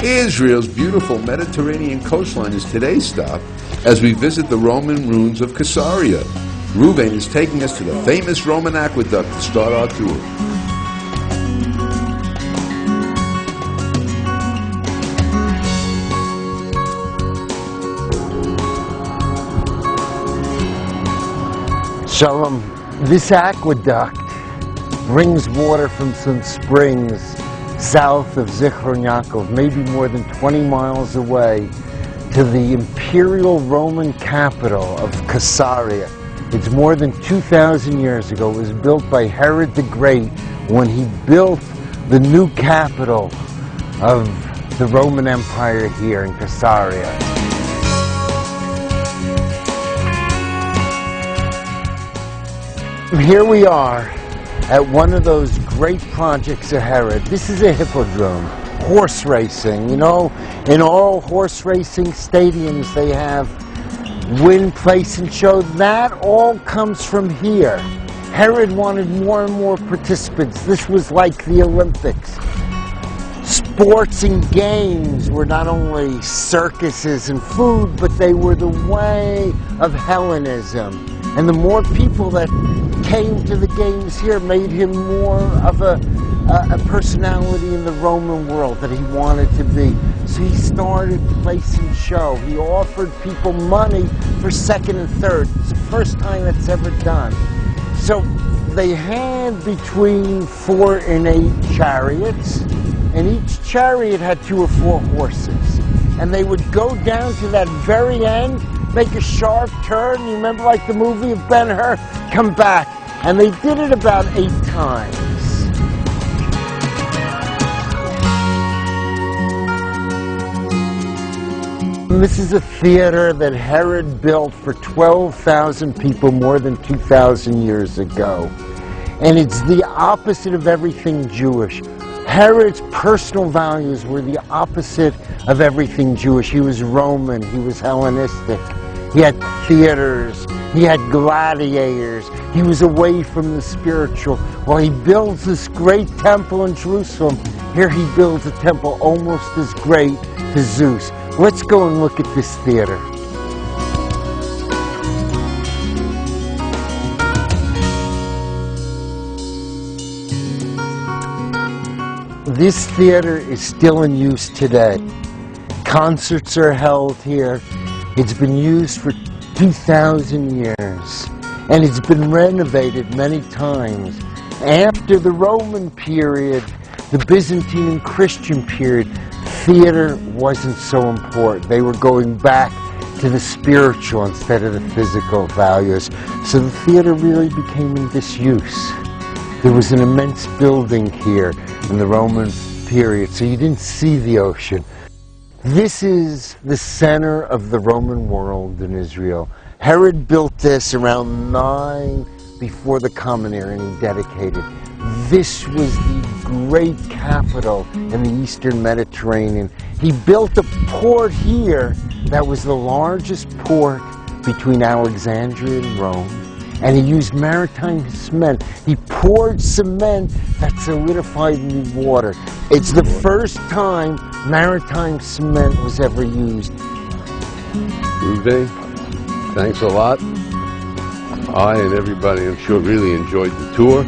Israel's beautiful Mediterranean coastline is today's stop as we visit the Roman ruins of Caesarea. Ruben is taking us to the famous Roman aqueduct to start our tour. Shalom. This aqueduct brings water from some springs south of Zichron Yaakov, maybe more than 20 miles away, to the imperial Roman capital of Caesarea. It's more than 2,000 years ago. It was built by Herod the Great when he built the new capital of the Roman Empire here in Caesarea. Here we are at one of those great projects of Herod. This is a hippodrome, horse racing. You know, in all horse racing stadiums they have win, place, and show. That all comes from here. Herod wanted more and more participants. This was like the Olympics. Sports and games were not only circuses and food, but they were the way of Hellenism. And the more people that came to the games here made him more of a personality in the Roman world that he wanted to be. So he started place and show. He offered people money for second and third. It's the first time that's ever done. So they had between 4 and 8 chariots, and each chariot had 2 or 4 horses. And they would go down to that very end, make a sharp turn, you remember like the movie of Ben-Hur, come back. And they did it about 8 times. And this is a theater that Herod built for 12,000 people more than 2,000 years ago. And it's the opposite of everything Jewish. Herod's personal values were the opposite of everything Jewish. He was Roman, he was Hellenistic. He had theaters, he had gladiators, he was away from the spiritual. While he builds this great temple in Jerusalem, here he builds a temple almost as great to Zeus. Let's go and look at this theater. This theater is still in use today. Concerts are held here. It's been used for 2,000 years, and it's been renovated many times. After the Roman period, the Byzantine and Christian period, theater wasn't so important. They were going back to the spiritual instead of the physical values. So the theater really became in disuse. There was an immense building here in the Roman period, so you didn't see the ocean. This is the center of the Roman world in Israel. Herod built this around 9 before the Common Era, and he dedicated. This was the great capital in the Eastern Mediterranean. He built a port here that was the largest port between Alexandria and Rome. And he used maritime cement. He poured cement that solidified in the water. It's the first time maritime cement was ever used. Ruben, thanks a lot. I and everybody, I'm sure, really enjoyed the tour.